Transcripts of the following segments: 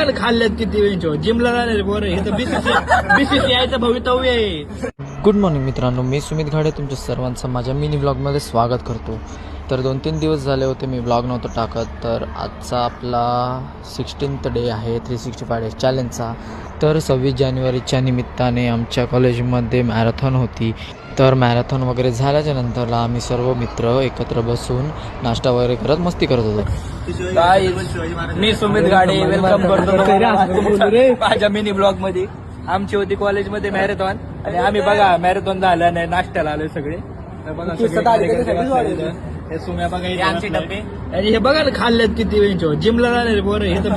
बघा ना खाल्ल्यात किती वेळच्या जिमला जाणार बरं हे तर बीसीसीआयचं भवितव्य आहे. गुड मॉर्निंग मित्रांनो, मी सुमित घाडे तुमच्या सर्वांचं माझ्या मिनी ब्लॉगमध्ये स्वागत करतो. तर 2-3 दिवस झाले होते मी ब्लॉग नव्हतं टाकत. तर आजचा आपला 16th डे आहे 365 डेज चॅलेंजचा. तर 26 जानेवारीच्या निमित्ताने आमच्या कॉलेजमध्ये मॅरेथॉन होती. तर मॅरेथॉन वगैरे झाल्याच्या नंतरला आम्ही सर्व मित्र एकत्र बसून नाश्ता वगैरे करत मस्ती करत होतो. मी सुमित गाडे वेलकम करतो माझ्या मिनी ब्लॉग मध्ये. आमची होती कॉलेजमध्ये मॅरेथॉन आणि आम्ही बघा मॅरेथॉन झाला नाही नाश्त्याला आलोय सगळे. बघा हे सुम्या बघा आमचे डब्बे आणि हे बघा ना खाल्ल्यात किती वेळच्या जिमला जाणार बरं हे तर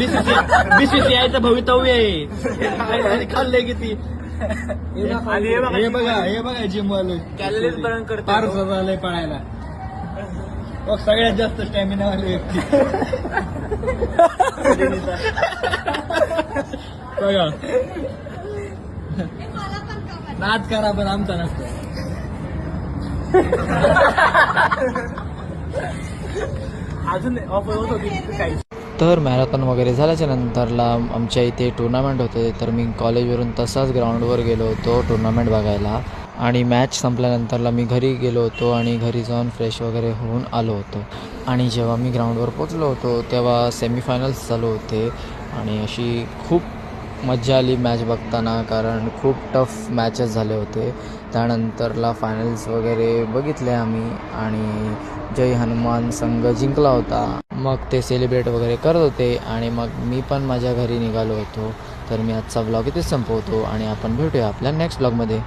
बीसीसीआयचं भवितव्य आहे. खाल्लंय किती हे बघा जिम वाले कॅलरीज बर्न करतो फारसं झालंय पळायला. मग सगळ्यात जास्त स्टॅमिना वाले व्यक्ती बघा नाच करा पण आमचा नसतो. अजून ऑफर होत होती काही. तर मॅरेथॉन वगैरे झाल्याच्या नंतरला आमच्या इथे टुर्नामेंट होते. तर मी कॉलेजवरून तसाच ग्राउंडवर गेलो होतो टुर्नामेंट बघायला. आणि मॅच संपल्यानंतरला मी घरी गेलो होतो आणि घरी जाऊन फ्रेश वगैरे होऊन आलो होतो. आणि जेव्हा मी ग्राउंडवर पोचलो होतो तेव्हा सेमीफायनल्स चालू होते आणि अशी खूप मजा आली मॅच बघताना, कारण खूप टफ मॅचेस झाले होते. त्यानंतरला फायनल्स वगैरे बघितले आम्ही आणि जय हनुमान संघ जिंकला होता. मग ते सेलिब्रेट वगैरे करत होते आणि मग मी पण माझ्या घरी निघालो होतो. तर मी आजचा ब्लॉग इथेच संपवतो आणि आपण भेटूया आपल्या नेक्स्ट ब्लॉगमध्ये.